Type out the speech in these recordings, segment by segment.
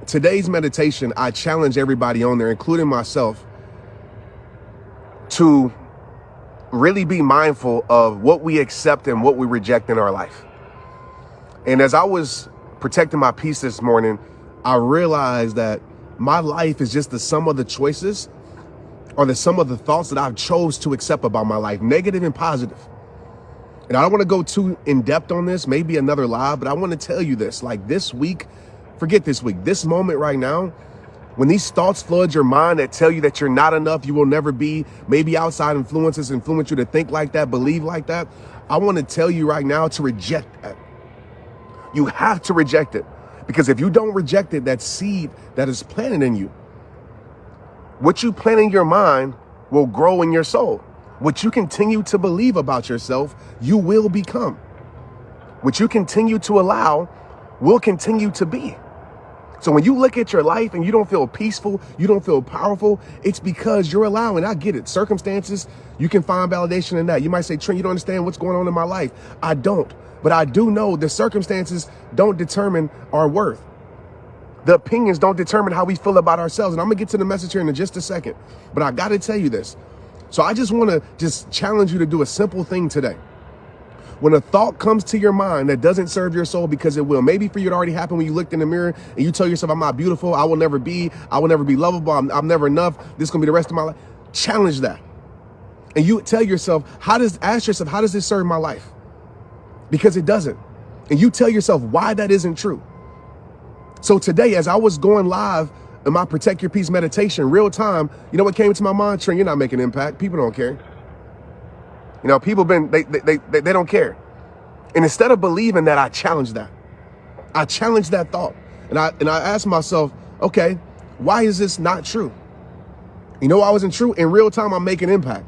today's meditation, I challenge everybody on there, including myself, to really be mindful of what we accept and what we reject in our life. And as I was protecting my peace this morning, I realized that my life is just the sum of the choices or the sum of the thoughts that I've chose to accept about my life, negative and positive. And I don't want to go too in depth on this, maybe another live, but I want to tell you this, like this week, forget this week, this moment right now, when these thoughts flood your mind that tell you that you're not enough, you will never be, maybe outside influences influence you to think like that, believe like that, I want to tell you right now to reject that. You have to reject it, because if you don't reject it, that seed that is planted in you, what you plant in your mind will grow in your soul. What you continue to believe about yourself, you will become. What you continue to allow will continue to be. So when you look at your life and you don't feel peaceful, you don't feel powerful, it's because you're allowing, I get it, circumstances, you can find validation in that. You might say, Trent, you don't understand what's going on in my life. I don't, but I do know the circumstances don't determine our worth. The opinions don't determine how we feel about ourselves. And I'm gonna get to the message here in just a second, but I gotta tell you this. So I just wanna challenge you to do a simple thing today. When a thought comes to your mind that doesn't serve your soul, because it will, maybe for you it already happened when you looked in the mirror and you tell yourself, I'm not beautiful, I will never be lovable, I'm never enough, this is gonna be the rest of my life. Challenge that. And you tell yourself, ask yourself, how does this serve my life? Because it doesn't. And you tell yourself why that isn't true. So today, as I was going live in my Protect Your Peace meditation, real time, you know what came to my mind? Trent, you're not making impact. People don't care. You know, people they don't care. And instead of believing that, I challenged that. I challenged that thought. And I asked myself, okay, why is this not true? You know why it wasn't true? In real time, I'm making impact.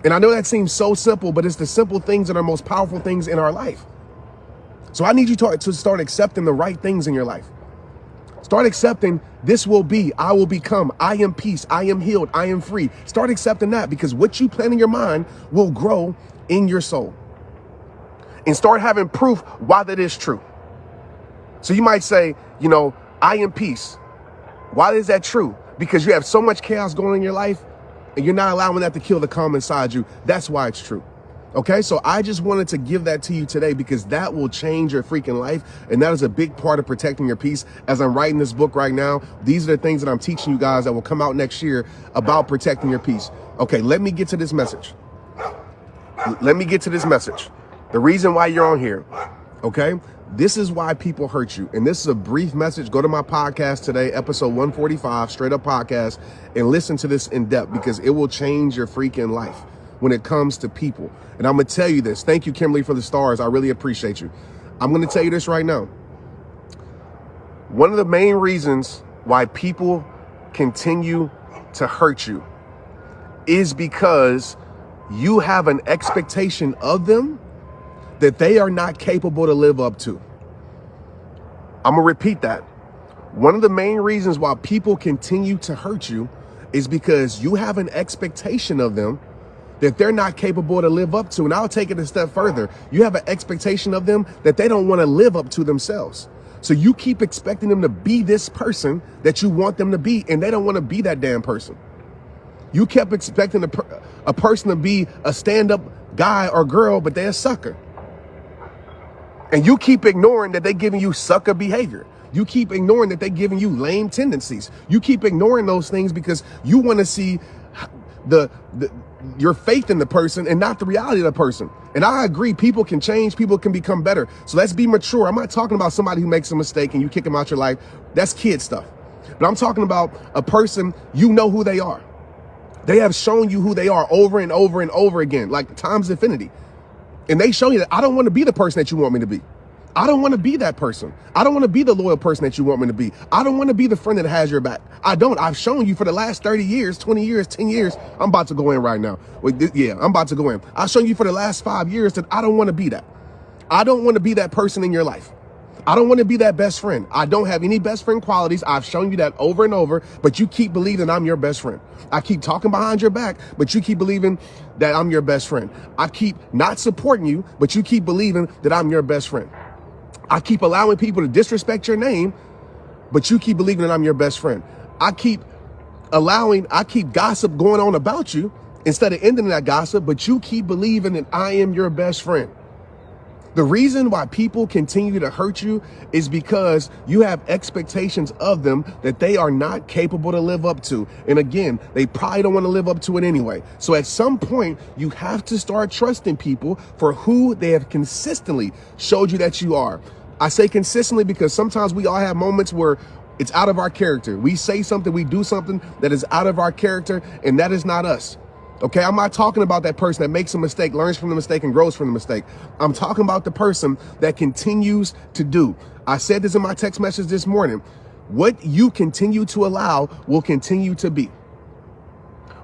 And I know that seems so simple, but it's the simple things that are most powerful things in our life. So I need you to start accepting the right things in your life. Start accepting this will be, I will become, I am peace, I am healed, I am free. Start accepting that, because what you plant in your mind will grow in your soul. And start having proof why that is true. So you might say, you know, I am peace. Why is that true? Because you have so much chaos going on in your life and you're not allowing that to kill the calm inside you. That's why it's true. Okay, so I just wanted to give that to you today, because that will change your freaking life. And that is a big part of protecting your peace. As I'm writing this book right now, these are the things that I'm teaching you guys that will come out next year about protecting your peace. Okay, let me get to this message. The reason why you're on here, okay? This is why people hurt you. And this is a brief message. Go to my podcast today, episode 145, Straight Up Podcast, and listen to this in depth, because it will change your freaking life when it comes to people. And I'm gonna tell you this. Thank you, Kimberly, for the stars. I really appreciate you. I'm gonna tell you this right now. One of the main reasons why people continue to hurt you is because you have an expectation of them that they are not capable to live up to. I'm gonna repeat that. One of the main reasons why people continue to hurt you is because you have an expectation of them that they're not capable to live up to. And I'll take it a step further. You have an expectation of them that they don't want to live up to themselves. So you keep expecting them to be this person that you want them to be, and they don't want to be that damn person. You kept expecting a person to be a stand-up guy or girl, but they're a sucker. And you keep ignoring that they're giving you sucker behavior. You keep ignoring that they're giving you lame tendencies. You keep ignoring those things because you want to see your faith in the person and not the reality of the person. And I agree, people can change, people can become better. So let's be mature. I'm not talking about somebody who makes a mistake and you kick them out your life. That's kid stuff. But I'm talking about a person, you know who they are. They have shown you who they are over and over and over again, like times infinity. And they show you that I don't want to be the person that you want me to be. I don't want to be that person. I don't want to be the loyal person that you want me to be. I don't want to be the friend that has your back. I don't. I've shown you for the last 30 years, 20 years, 10 years. I'm about to go in right now. I'm about to go in. I've shown you for the last 5 years that I don't want to be that. I don't want to be that person in your life. I don't want to be that best friend. I don't have any best friend qualities. I've shown you that over and over, but you keep believing I'm your best friend. I keep talking behind your back, but you keep believing that I'm your best friend. I keep not supporting you, but you keep believing that I'm your best friend. I keep allowing people to disrespect your name, but you keep believing that I'm your best friend. I keep gossip going on about you instead of ending that gossip, but you keep believing that I am your best friend. The reason why people continue to hurt you is because you have expectations of them that they are not capable to live up to. And again, they probably don't want to live up to it anyway. So at some point, you have to start trusting people for who they have consistently showed you that you are. I say consistently because sometimes we all have moments where it's out of our character. We say something, we do something that is out of our character, and that is not us. Okay, I'm not talking about that person that makes a mistake, learns from the mistake, and grows from the mistake. I'm talking about the person that continues to do. I said this in my text message this morning. What you continue to allow will continue to be.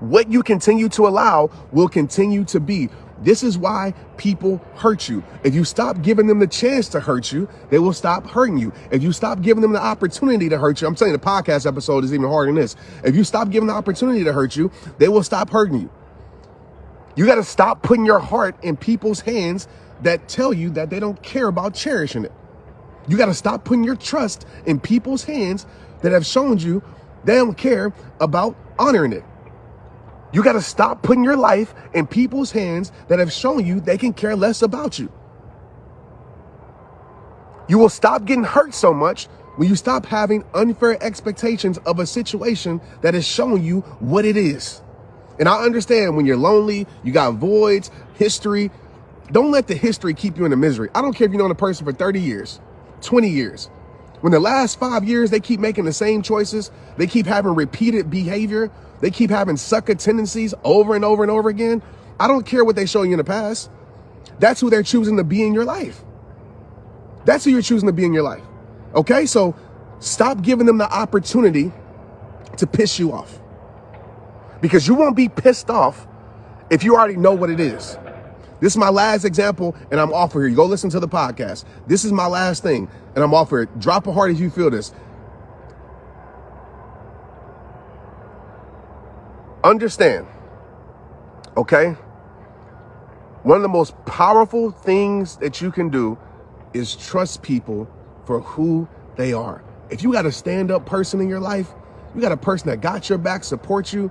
What you continue to allow will continue to be. This is why people hurt you. If you stop giving them the chance to hurt you, they will stop hurting you. If you stop giving them the opportunity to hurt you, I'm telling you, the podcast episode is even harder than this. If you stop giving the opportunity to hurt you, they will stop hurting you. You got to stop putting your heart in people's hands that tell you that they don't care about cherishing it. You got to stop putting your trust in people's hands that have shown you they don't care about honoring it. You got to stop putting your life in people's hands that have shown you they can care less about you. You will stop getting hurt so much when you stop having unfair expectations of a situation that is showing you what it is. And I understand when you're lonely, you got voids, history. Don't let the history keep you in the misery. I don't care if you've known a person for 30 years, 20 years. When the last 5 years, they keep making the same choices, they keep having repeated behavior, they keep having sucker tendencies over and over and over again. I don't care what they show you in the past. That's who they're choosing to be in your life. That's who you're choosing to be in your life. Okay, so stop giving them the opportunity to piss you off. Because you won't be pissed off if you already know what it is. This is my last example, and I'm off of here. You go listen to the podcast. This is my last thing, and I'm off of it. Drop a heart if you feel this. Understand, okay? One of the most powerful things that you can do is trust people for who they are. If you got a stand-up person in your life, you got a person that got your back, supports you,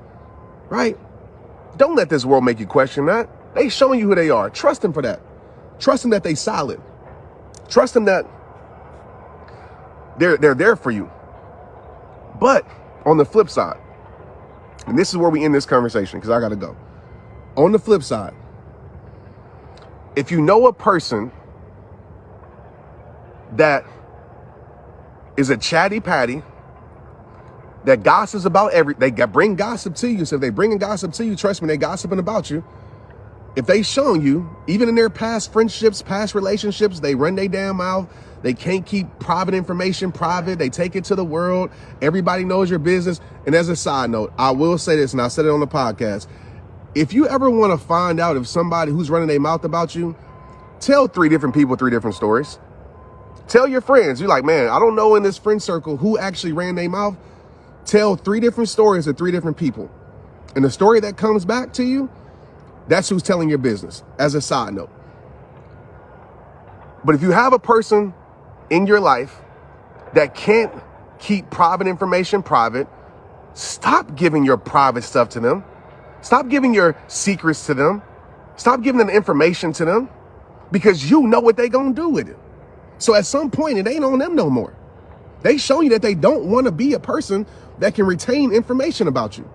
right? Don't let this world make you question that. They showing you who they are. Trust them for that. Trust them that they solid. Trust them that they're there for you. But on the flip side, and this is where we end this conversation because I got to go. On the flip side, if you know a person that is a chatty patty, that gossips about they bring gossip to you. So if they bringing gossip to you, trust me, they gossiping about you. If they shown you, even in their past friendships, past relationships, they run their damn mouth. They can't keep private information private. They take it to the world. Everybody knows your business. And as a side note, I will say this, and I said it on the podcast. If you ever want to find out if somebody who's running their mouth about you, tell 3 different people 3 different stories. Tell your friends. You're like, man, I don't know in this friend circle who actually ran their mouth. Tell 3 different stories to 3 different people. And the story that comes back to you, that's who's telling your business, as a side note. But if you have a person in your life that can't keep private information private, stop giving your private stuff to them. Stop giving your secrets to them. Stop giving them information to them because you know what they gonna do with it. So at some point, it ain't on them no more. They show you that they don't want to be a person that can retain information about you.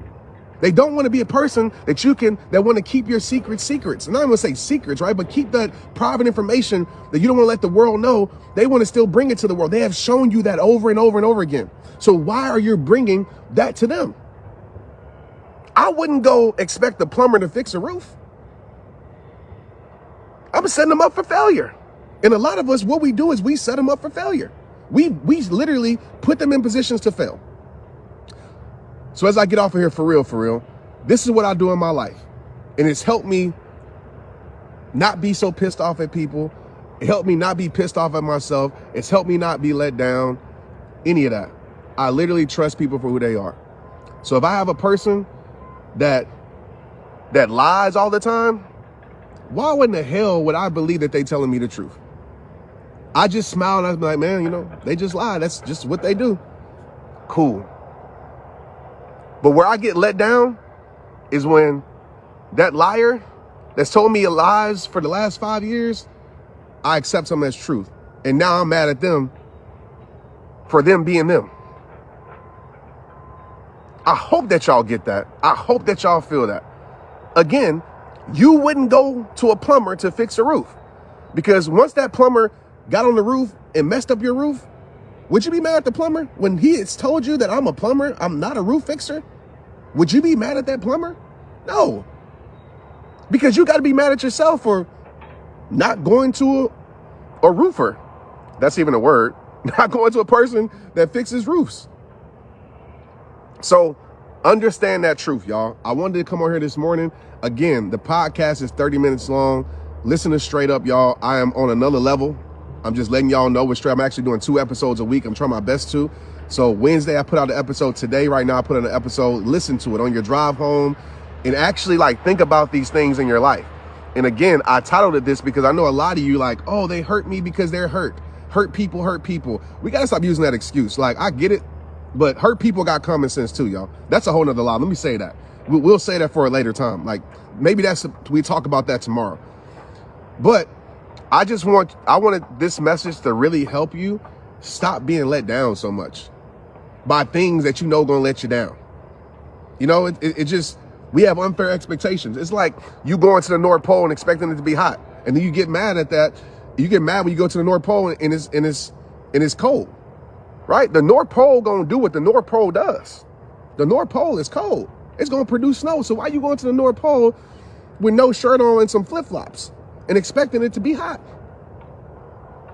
They don't want to be a person that want to keep your secrets. And I'm going to say secrets, right? But keep that private information that you don't want to let the world know. They want to still bring it to the world. They have shown you that over and over and over again. So why are you bringing that to them? I wouldn't go expect the plumber to fix a roof. I'm setting them up for failure. And a lot of us, what we do is we set them up for failure. We literally put them in positions to fail. So as I get off of here for real, this is what I do in my life. And it's helped me not be so pissed off at people. It helped me not be pissed off at myself. It's helped me not be let down, any of that. I literally trust people for who they are. So if I have a person that lies all the time, why in the hell would I believe that they telling me the truth? I just smile and I be like, man, they just lie. That's just what they do. Cool. But where I get let down is when that liar that's told me lies for the last 5 years, I accept them as truth. And now I'm mad at them for them being them. I hope that y'all get that. I hope that y'all feel that. Again, you wouldn't go to a plumber to fix a roof, because once that plumber got on the roof and messed up your roof, would you be mad at the plumber when he has told you that I'm a plumber, I'm not a roof fixer? Would you be mad at that plumber? No. Because you got to be mad at yourself for not going to a roofer. That's even a word. Not going to a person that fixes roofs. So understand that truth, y'all. I wanted to come on here this morning. Again, the podcast is 30 minutes long. Listen to straight up, y'all. I am on another level. I'm just letting y'all know with straight. I'm actually doing 2 episodes a week. I'm trying my best to. So Wednesday, I put out an episode. Today, right now, I put out an episode. Listen to it on your drive home and actually think about these things in your life. And again, I titled it this because I know a lot of you oh, they hurt me because they're hurt. Hurt people hurt people. We got to stop using that excuse. I get it, but hurt people got common sense too, y'all. That's a whole nother lie. Let me say that. We'll say that for a later time. Maybe we talk about that tomorrow. But I wanted this message to really help you stop being let down so much by things that you know going to let you down. It just, we have unfair expectations. It's like you going to the North Pole and expecting it to be hot. And then you get mad at that. You get mad when you go to the North Pole and it's cold, right? The North Pole going to do what the North Pole does. The North Pole is cold. It's going to produce snow. So why you going to the North Pole with no shirt on and some flip-flops and expecting it to be hot,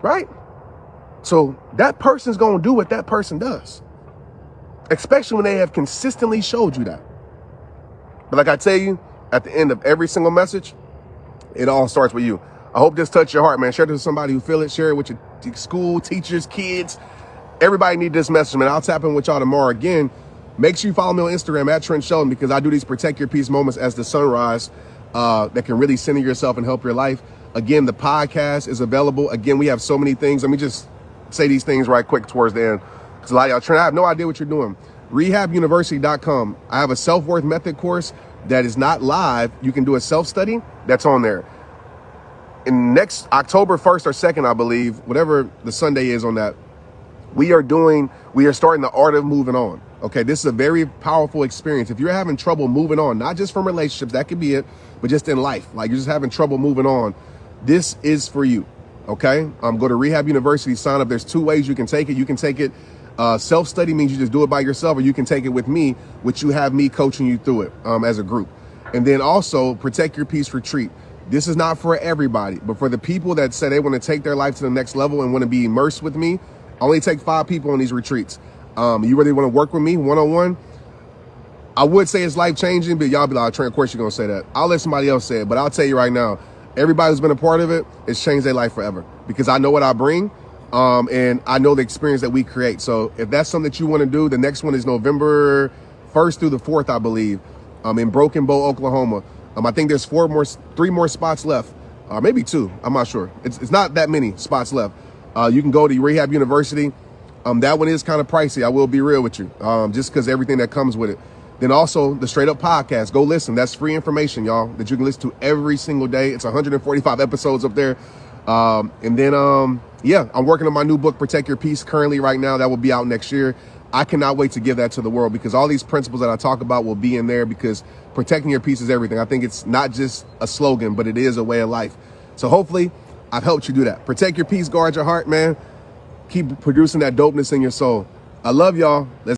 right? So that person's going to do what that person does, especially when they have consistently showed you that. But like I tell you, at the end of every single message, it all starts with you. I hope this touched your heart, man. Share this with somebody who feel it. Share it with your school, teachers, kids. Everybody need this message, man. I'll tap in with y'all tomorrow. Again, make sure you follow me on Instagram at Trent Shelton, because I do these protect your peace moments as the sunrise that can really center yourself and help your life. Again, the podcast is available. Again, we have so many things. Let me just say these things right quick towards the end, because a lot of y'all, Trent, I have no idea what you're doing. rehabuniversity.com. I have a self-worth method course that is not live. You can do a self-study that's on there. In next October 1st or 2nd, I believe, whatever the Sunday is on that, we are starting the art of moving on. Okay, this is a very powerful experience. If you're having trouble moving on, not just from relationships, that could be it, but just in life, you're just having trouble moving on, this is for you. Okay, go to Rehab University, sign up. There's 2 ways you can take it. You can take it self-study, means you just do it by yourself, or you can take it with me, which you have me coaching you through it as a group. And then also Protect Your Peace Retreat. This is not for everybody, but for the people that say they want to take their life to the next level and want to be immersed with me. I only take 5 people on these retreats. You really want to work with me one-on-one? I would say it's life-changing, but y'all be like, Trent, of course you're going to say that. I'll let somebody else say it, but I'll tell you right now, everybody who's been a part of it, it's changed their life forever, because I know what I bring, and I know the experience that we create. So if that's something that you want to do, the next one is November 1st through the 4th, I believe, in Broken Bow, Oklahoma. I think there's 3 more spots left, maybe 2. I'm not sure. It's not that many spots left. You can go to Rehab University. That one is kind of pricey. I will be real with you, just because everything that comes with it. Then also the Straight Up Podcast. Go listen. That's free information, y'all, that you can listen to every single day. It's 145 episodes up there. And then, yeah, I'm working on my new book, Protect Your Peace, currently right now. That will be out next year. I cannot wait to give that to the world, because all these principles that I talk about will be in there, because protecting your peace is everything. I think it's not just a slogan, but it is a way of life. So hopefully I've helped you do that. Protect your peace, guard your heart, man. Keep producing that dopeness in your soul. I love y'all. Let's